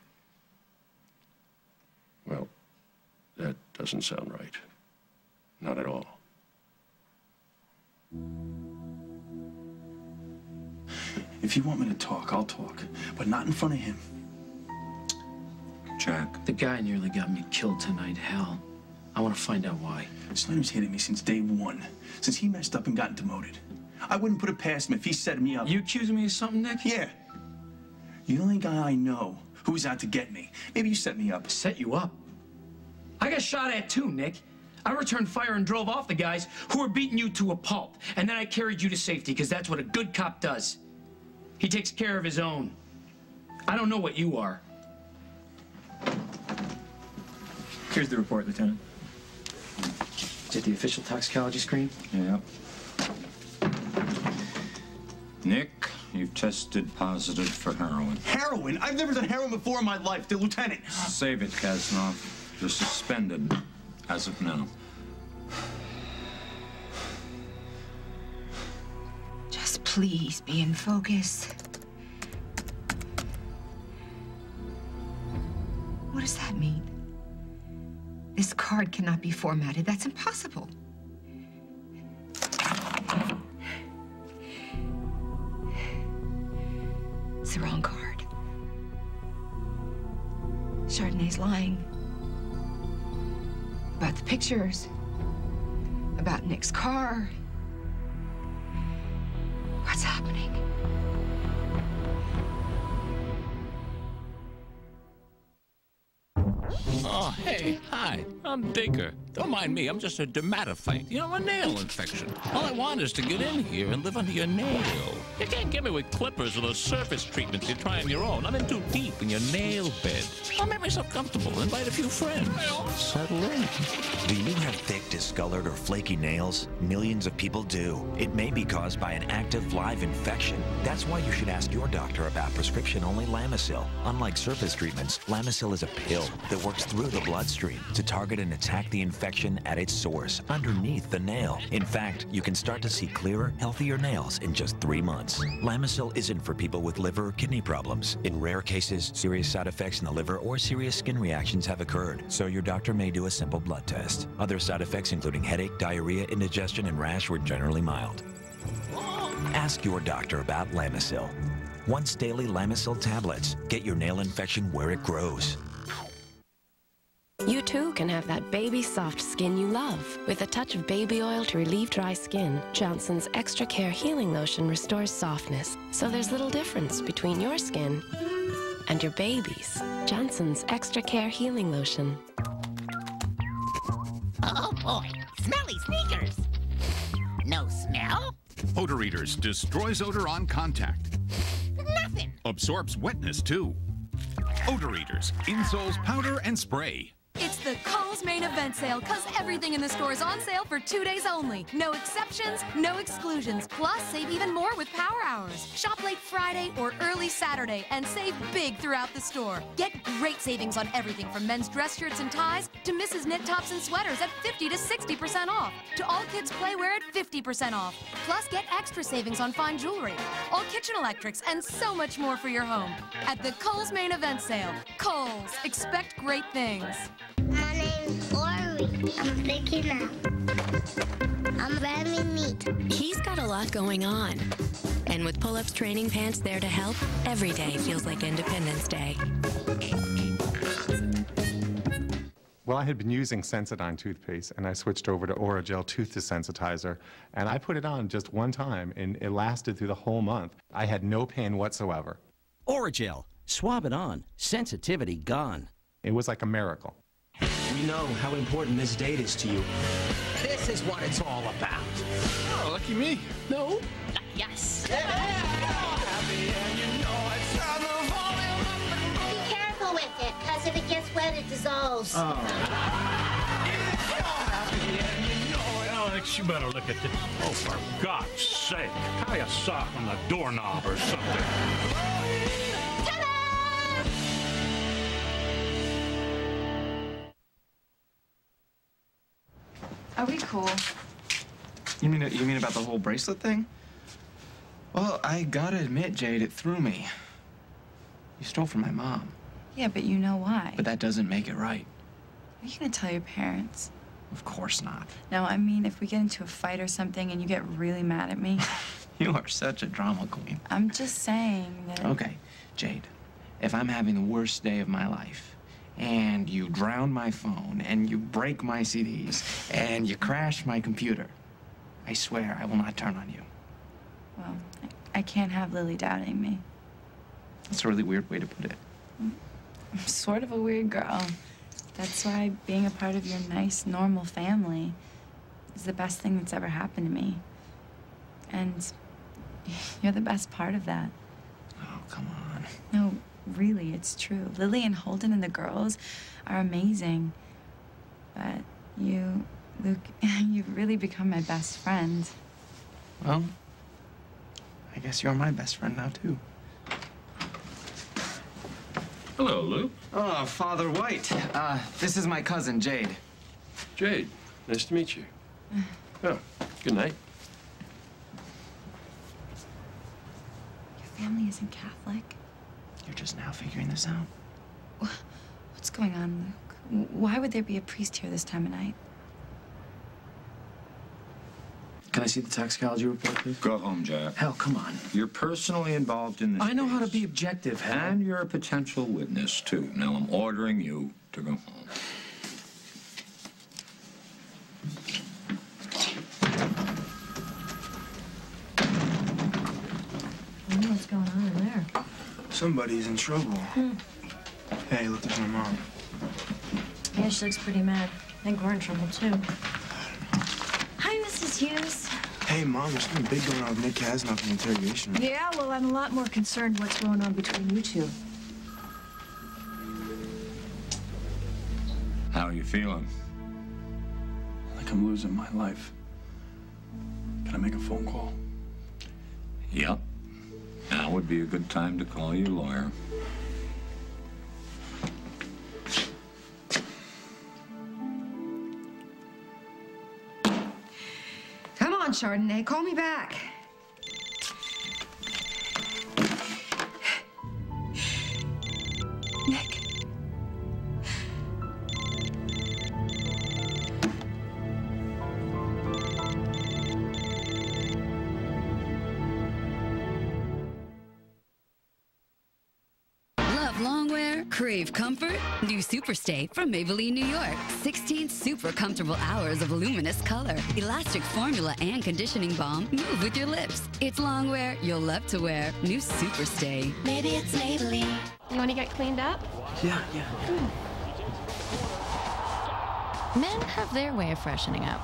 Well, that doesn't sound right. Not at all. If you want me to talk, I'll talk, but not in front of him. Jack. The guy nearly got me killed tonight. Hell, I want to find out why. Slider's hated me since day one, since he messed up and got demoted. I wouldn't put it past him if he set me up. You accusing me of something, Nick? Yeah. You're the only guy I know who was out to get me. Maybe you set me up. Set you up? I got shot at too, Nick. I returned fire and drove off the guys who were beating you to a pulp. And then I carried you to safety, because that's what a good cop does. He takes care of his own. I don't know what you are. Here's the report, Lieutenant. Is it the official toxicology screen? Yeah. Nick, you've tested positive for heroin. Heroin? I've never done heroin before in my life, the lieutenant. Save it, Kasnov. You're suspended as of now. Just please be in focus. What does that mean? This card cannot be formatted. That's impossible. It's the wrong card. Chardonnay's lying. About the pictures. About Nick's car. What's happening? Oh, hey, hi, I'm Dacre. Don't mind me, I'm just a dermatophyte. You know, a nail infection. All I want is to get in here and live under your nail. You can't get me with clippers or those surface treatments you try on your own. I'm in too deep in your nail bed. I'll make myself comfortable, invite a few friends. Settle in. Do you have thick, discolored, or flaky nails? Millions of people do. It may be caused by an active live infection. That's why you should ask your doctor about prescription-only Lamisil. Unlike surface treatments, Lamisil is a pill that works through the bloodstream to target and attack the infection at its source, underneath the nail. In fact, you can start to see clearer, healthier nails in just 3 months. Lamisil isn't for people with liver or kidney problems. In rare cases, serious side effects in the liver or serious skin reactions have occurred, so your doctor may do a simple blood test. Other side effects, including headache, diarrhea, indigestion, and rash, were generally mild. Ask your doctor about Lamisil. Once daily Lamisil tablets. Get your nail infection where it grows. You too can have that baby soft skin you love. With a touch of baby oil to relieve dry skin, Johnson's Extra Care Healing Lotion restores softness, so there's little difference between your skin and your baby's. Johnson's Extra Care Healing Lotion. Oh boy, smelly sneakers. No smell? Odor Eaters destroys odor on contact. Absorbs wetness, too. Odor Eaters, insoles, powder, and spray. It's the Kohl's main event sale, because everything in the store is on sale for 2 days only. No exceptions, no exclusions. Plus, save even more with Power Hours. Shop late Friday or early Saturday and save big throughout the store. Get great savings on everything from men's dress shirts and ties to Mrs. knit tops and sweaters at 50 to 60% off. To all kids playwear at 50% off. Plus, get extra savings on fine jewelry, all kitchen electrics, and so much more for your home. At the Kohl's main event sale. Kohl's. Expect great things. My name's Ori. I'm picking up. I'm very neat. He's got a lot going on. And with Pull-Ups training pants there to help, every day feels like Independence Day. Well, I had been using Sensodyne toothpaste, and I switched over to Orajel tooth desensitizer, and I put it on just one time, and it lasted through the whole month. I had no pain whatsoever. Orajel. Swab it on. Sensitivity gone. It was like a miracle. We know how important this date is to you. This is what it's all about. Oh, lucky me. No. Yes. Be careful with it, because if it gets wet, it dissolves. Alex, you better look at this. Oh, for God's sake. Tie a sock on the doorknob or something. Are we cool? You mean about the whole bracelet thing? Well, I gotta admit, Jade, it threw me. You stole from my mom. Yeah, but you know why. But that doesn't make it right. Are you gonna tell your parents? Of course not. No, I mean, if we get into a fight or something and you get really mad at me. You are such a drama queen. I'm just saying that... Okay, Jade, if I'm having the worst day of my life, and you drown my phone, and you break my CDs, and you crash my computer, I swear I will not turn on you. Well, I can't have Lily doubting me. That's a really weird way to put it. I'm sort of a weird girl. That's why being a part of your nice, normal family is the best thing that's ever happened to me. And you're the best part of that. Oh, come on. No, really, it's true. Lily and Holden and the girls are amazing. But you, Luke, you've really become my best friend. Well, I guess you're my best friend now, too. Hello, Luke. Oh, Father White. This is my cousin, Jade. Jade, nice to meet you. Oh, good night. Your family isn't Catholic? You're just now figuring this out? What's going on, Luke? Why would there be a priest here this time of night? Can I see the toxicology report, please? Go home, Jack. Hell, come on. You're personally involved in this I know case. how to be objective, Hal. And you're a potential witness, too. Now I'm ordering you to go home. I wonder what's going on in there. Somebody's in trouble. Hey, look, there's my mom. Yeah, she looks pretty mad. I think we're in trouble, too. Hi, Mrs. Hughes. Hey, Mom, there's something big going on with Nick Kasnoff in the interrogation room. Yeah, well, I'm a lot more concerned what's going on between you two. How are you feeling? Like I'm losing my life. Can I make a phone call? Yep. Now would be a good time to call your lawyer. Come on, Chardonnay, call me back. Nick. Love longwear? Crave comfort? New Superstay from Maybelline, New York. 16 super comfortable hours of luminous color, elastic formula, and conditioning balm. Move with your lips. It's longwear you'll love to wear. New Superstay. Maybe it's Maybelline. You want to get cleaned up? Yeah. Men have their way of freshening up.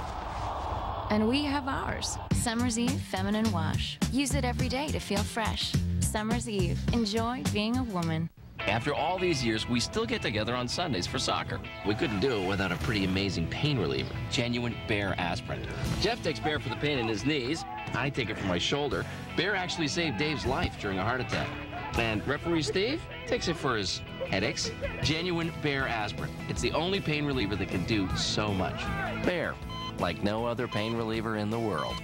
And we have ours. Summer's Eve Feminine Wash. Use it every day to feel fresh. summer's eve. Enjoy being a woman. After all these years, we still get together on Sundays for soccer. We couldn't do it without a pretty amazing pain reliever, genuine Bear aspirin. Jeff takes Bear for the pain in his knees. I take it for my shoulder. Bear actually saved Dave's life during a heart attack. And referee Steve takes it for his headaches. Genuine Bear aspirin. It's the only pain reliever that can do so much. Bear, like no other pain reliever in the world.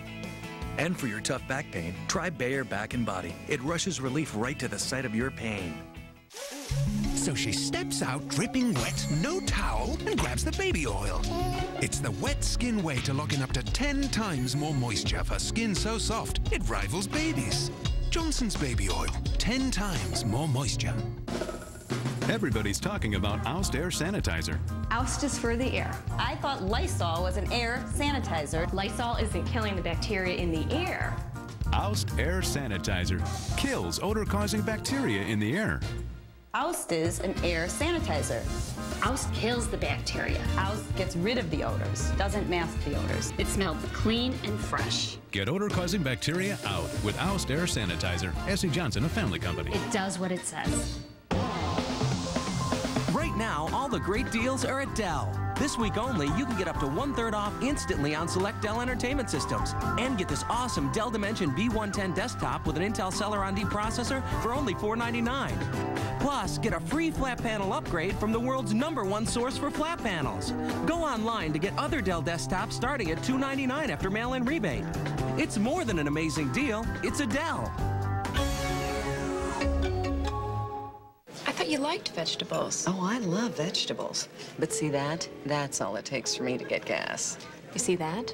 And for your tough back pain, try Bayer Back and Body. It rushes relief right to the site of your pain. So she steps out dripping wet, no towel, and grabs the baby oil. It's the wet skin way to lock in up to 10 times more moisture for skin so soft it rivals babies. Johnson's Baby Oil, 10 times more moisture. Everybody's talking about Oust Air Sanitizer. Oust is for the air. I thought Lysol was an air sanitizer. Lysol isn't killing the bacteria in the air. Oust Air Sanitizer kills odor-causing bacteria in the air. Oust is an air sanitizer. Oust kills the bacteria. Oust gets rid of the odors, doesn't mask the odors. It smells clean and fresh. Get odor-causing bacteria out with Oust Air Sanitizer. S.C. Johnson, a family company. It does what it says. Right now, all the great deals are at Dell. This week only, you can get up to 1/3 off instantly on select Dell entertainment systems. And get this awesome Dell Dimension B110 desktop with an Intel Celeron D processor for only $499. Plus, get a free flat panel upgrade from the world's #1 source for flat panels. Go online to get other Dell desktops starting at $299 after mail-in rebate. It's more than an amazing deal, it's a Dell. I thought you liked vegetables. Oh, I love vegetables. But see that? That's all it takes for me to get gas. You see that?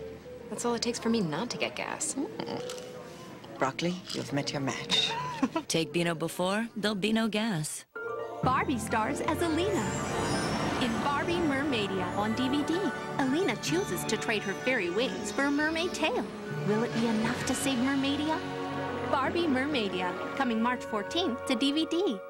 That's all it takes for me not to get gas. Broccoli, you've met your match. Take Beano before, there'll be no gas. Barbie stars as Alina. In Barbie Mermaidia on DVD, Alina chooses to trade her fairy wings for a mermaid tail. Will it be enough to save Mermaidia? Barbie Mermaidia, coming March 14th to DVD.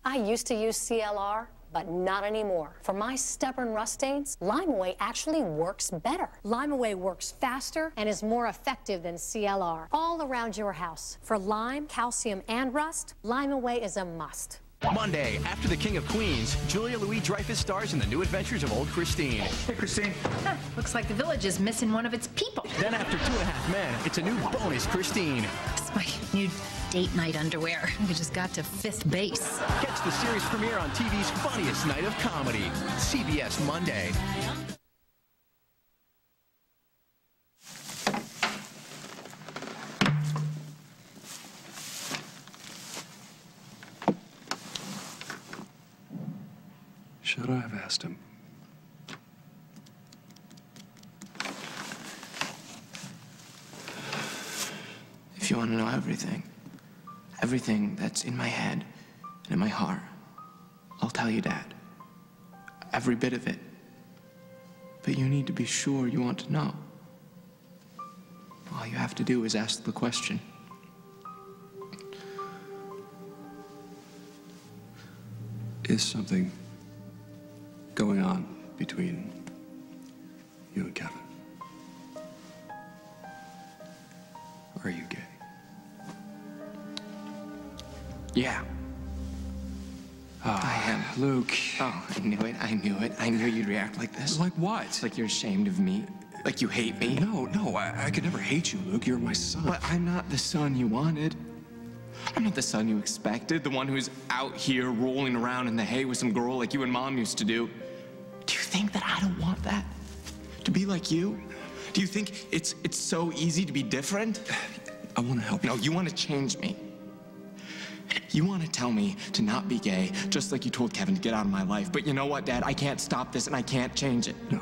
I used to use CLR, but not anymore. For my stubborn rust stains, Limeaway actually works better. Limeaway works faster and is more effective than CLR. All around your house. For lime, calcium, and rust, Limeaway is a must. Monday, after the King of Queens, Julia Louis-Dreyfus stars in the new adventures of Old Christine. Hey, Christine. Looks like the village is missing one of its people. Then after 2.5 Men, it's a new bonus Christine. It's my new date night underwear. We just got to 5th base. Catch the series premiere on TV's funniest night of comedy, CBS Monday. Should I have asked him? If you want to know everything, everything that's in my head and in my heart, I'll tell you, Dad. Every bit of it. But you need to be sure you want to know. All you have to do is ask the question. Is something going on between you and Kevin? Are you gay? Yeah. I am. Luke. Oh, I knew it. I knew it. I knew you'd react like this. Like what? Like you're ashamed of me. Like you hate me. No, I could never hate you, Luke. You're my son. But I'm not the son you wanted. I'm not the son you expected. The one who's out here rolling around in the hay with some girl like you and Mom used to do. Do you think that I don't want that? To be like you? Do you think it's so easy to be different? I want to help you. No, you want to change me. You want to tell me to not be gay, just like you told Kevin to get out of my life. But you know what, Dad? I can't stop this, and I can't change it. No,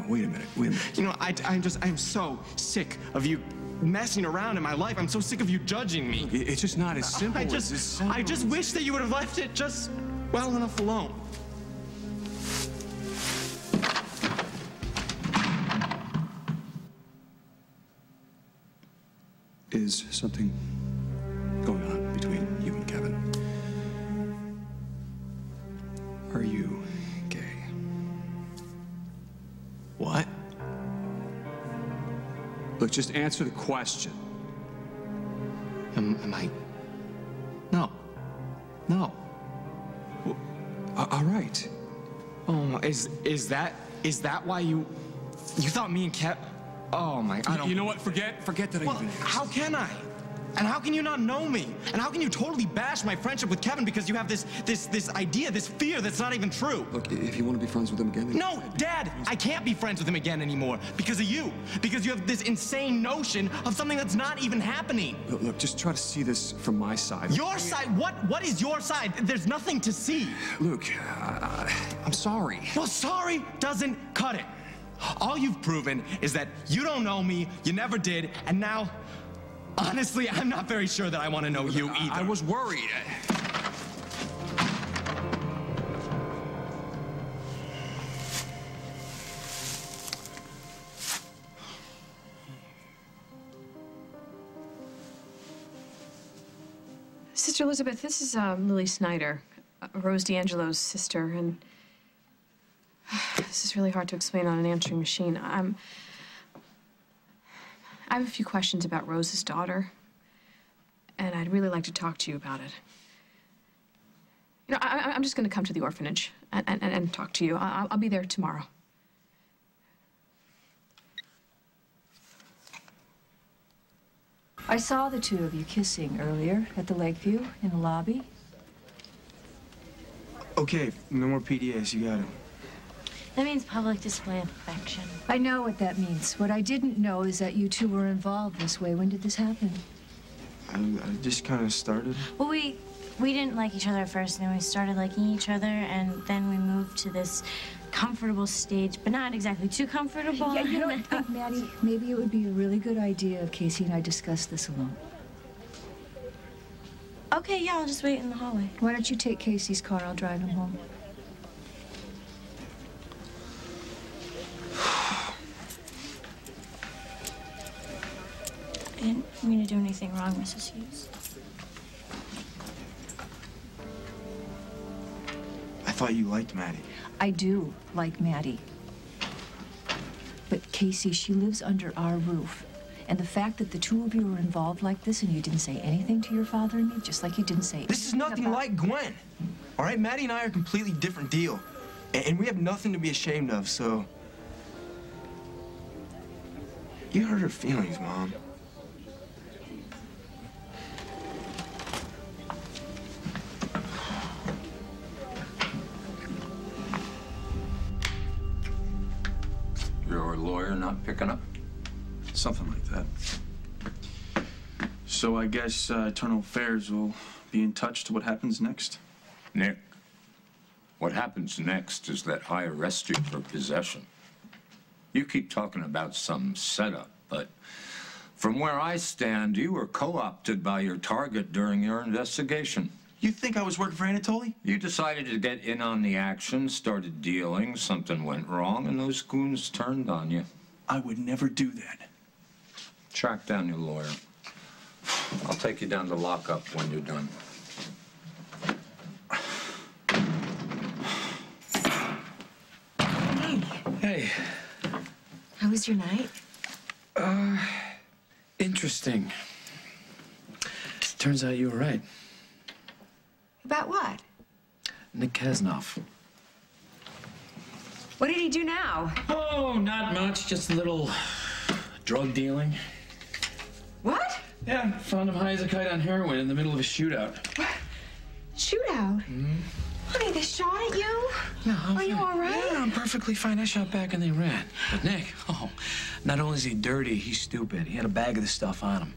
wait a minute. You know, I'm so sick of you messing around in my life. I'm so sick of you judging me. It's just not as simple I just wish that you would have left it just well enough alone. Is something going on between you and Kevin? Are you gay? What? Look, just answer the question. Am I No. No. All right. Oh, is that why you thought me and Kev? Oh my! I don't. You know what? Forget that I even. How can I? And how can you not know me? And how can you totally bash my friendship with Kevin because you have this idea, this fear that's not even true? Look, if you want to be friends with him again... No, Dad! I can't be friends with him again anymore because of you. Because you have this insane notion of something that's not even happening. Look, just try to see this from my side. Your side? What is your side? There's nothing to see. Luke, I'm sorry. Well, sorry doesn't cut it. All you've proven is that you don't know me, you never did, and now... Honestly, I'm not very sure that I want to know you either. I was worried. Sister Elizabeth, this is Lily Snyder, Rose D'Angelo's sister, and this is really hard to explain on an answering machine. I have a few questions about Rose's daughter, and I'd really like to talk to you about it. You know, I'm just going to come to the orphanage and talk to you. I'll be there tomorrow. I saw the two of you kissing earlier at the Lakeview in the lobby. Okay, no more PDAs, you got it. That means public display of affection. I know what that means. What I didn't know is that you two were involved this way. When did this happen? I just kind of started. Well, we didn't like each other at first, and then we started liking each other, and then we moved to this comfortable stage, but not exactly too comfortable. Yeah, you know what, Maddie, maybe it would be a really good idea if Casey and I discussed this alone. Okay, yeah, I'll just wait in the hallway. Why don't you take Casey's car? I'll drive him home. I didn't mean to do anything wrong, Mrs. Hughes. I thought you liked Maddie. I do like Maddie. But Casey, she lives under our roof. And the fact that the two of you are involved like this and you didn't say anything to your father and me, just like you didn't say anything. This is nothing like Gwen. All right, Maddie and I are a completely different deal. And we have nothing to be ashamed of, so... You hurt her feelings, Mom. Your lawyer not picking up? Something like that. So I guess Eternal Affairs will be in touch to what happens next? Nick, what happens next is that I arrest you for possession. You keep talking about some setup, but from where I stand, you were co-opted by your target during your investigation. You think I was working for Anatoly? You decided to get in on the action, started dealing, something went wrong, and those goons turned on you. I would never do that. Track down your lawyer. I'll take you down to lockup when you're done. Hey. How was your night? Interesting. Turns out you were right. About what? Nick Kesnoff. What did he do now? Oh, not much. Just a little drug dealing. What? Yeah, found him high as a kite on heroin in the middle of a shootout. What? Shootout? Mm-hmm. Honey, they shot at you? No, I'm Are you all right? Yeah, I'm perfectly fine. I shot back and they ran. But Nick, not only is he dirty, he's stupid. He had a bag of the stuff on him.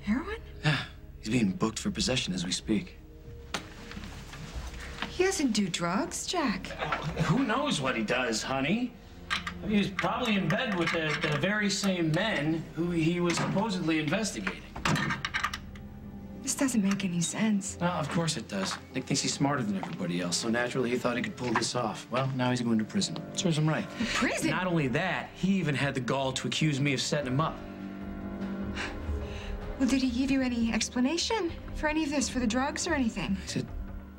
Heroin? Yeah, he's being booked for possession as we speak. He doesn't do drugs, Jack. Who knows what he does, honey? He was probably in bed with the very same men who he was supposedly investigating. This doesn't make any sense. No, of course it does. Nick thinks he's smarter than everybody else, so naturally he thought he could pull this off. Well, now he's going to prison. Serves him right. Prison? Not only that, he even had the gall to accuse me of setting him up. Well, did he give you any explanation for any of this, for the drugs or anything? He said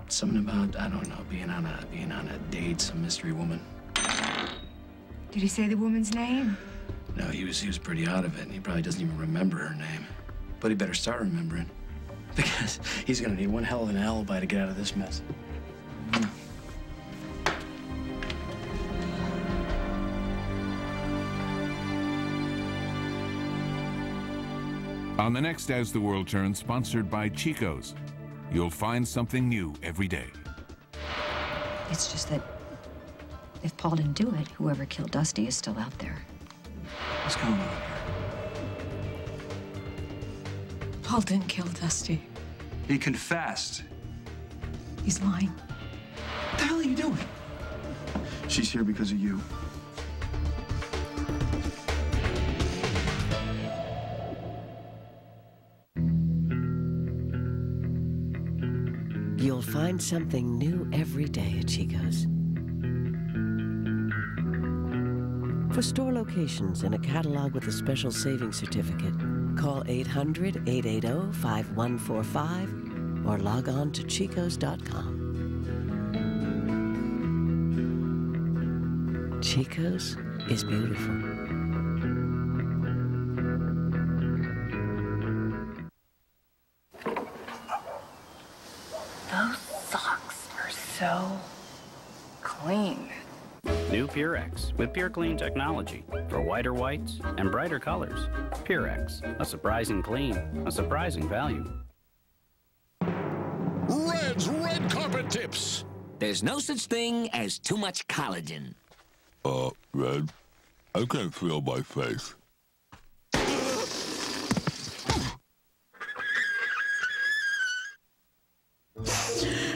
something about, I don't know, being on a date, some mystery woman. Did he say the woman's name? No, he was pretty out of it, and he probably doesn't even remember her name. But he better start remembering. Because he's gonna need one hell of an alibi to get out of this mess. On the next As the World Turns, sponsored by Chico's, you'll find something new every day. It's just that if Paul didn't do it, whoever killed Dusty is still out there. What's going on? Paul didn't kill Dusty. He confessed. He's lying. What the hell are you doing? She's here because of you. You'll find something new every day at Chico's. For store locations and a catalog with a special savings certificate, call 800-880-5145 or log on to chicos.com. Chico's is beautiful. Those socks are so clean. New Purex with Pure Clean technology for whiter whites and brighter colors. Purex, a surprising clean, a surprising value. Red's Red Carpet Tips. There's no such thing as too much collagen. Red, I can't feel my face.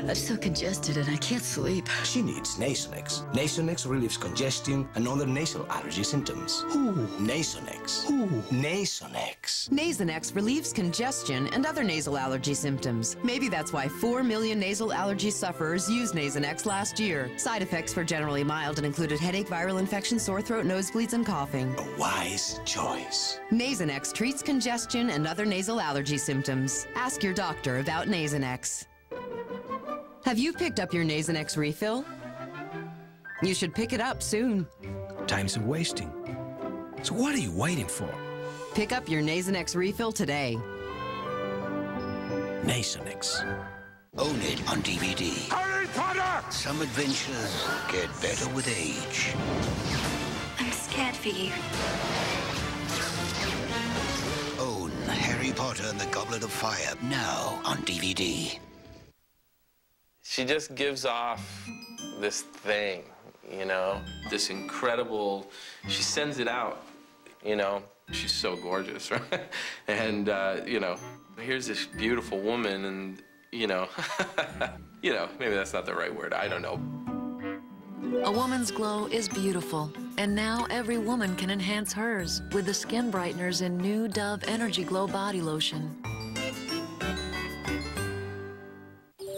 I'm so congested and I can't sleep. She needs Nasonex. Nasonex relieves congestion and other nasal allergy symptoms. Nasonex. Nasonex. Nasonex relieves congestion and other nasal allergy symptoms. Maybe that's why 4 million nasal allergy sufferers used Nasonex last year. Side effects were generally mild and included headache, viral infection, sore throat, nosebleeds, and coughing. A wise choice. Nasonex treats congestion and other nasal allergy symptoms. Ask your doctor about Nasonex. Have you picked up your Nasonex refill? You should pick it up soon. Time's wasting. So what are you waiting for? Pick up your Nasonex refill today. Nasonex. Own it on DVD. Harry Potter! Some adventures get better with age. I'm scared for you. Own Harry Potter and the Goblet of Fire now on DVD. She just gives off this thing, you know, this incredible, she sends it out, you know. She's so gorgeous, right? And, you know, here's this beautiful woman and, you know, maybe that's not the right word, I don't know. A woman's glow is beautiful, and now every woman can enhance hers with the skin brighteners in new Dove Energy Glow Body Lotion.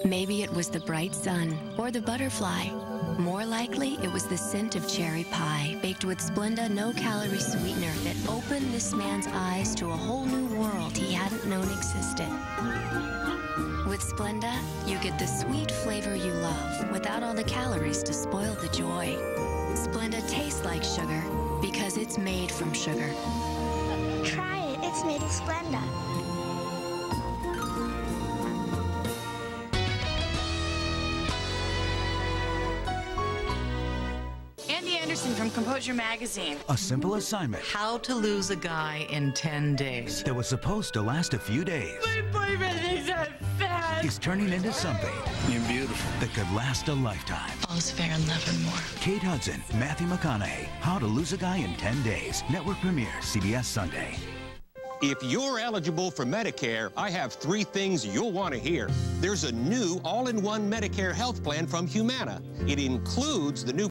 Maybe it was the bright sun or the butterfly. More likely, it was the scent of cherry pie baked with Splenda no-calorie sweetener that opened this man's eyes to a whole new world he hadn't known existed. With Splenda, you get the sweet flavor you love without all the calories to spoil the joy. Splenda tastes like sugar because it's made from sugar. Try it. It's made of Splenda. From Composure Magazine. A simple assignment. How to lose a guy in 10 days. That was supposed to last a few days. My boyfriend is a fat. Is turning into something. You're beautiful. That could last a lifetime. All's fair in love and more. Kate Hudson, Matthew McConaughey. How to Lose a Guy in 10 Days. Network premiere, CBS Sunday. If you're eligible for Medicare, I have 3 things you'll want to hear. There's a new all-in-one Medicare health plan from Humana. It includes the new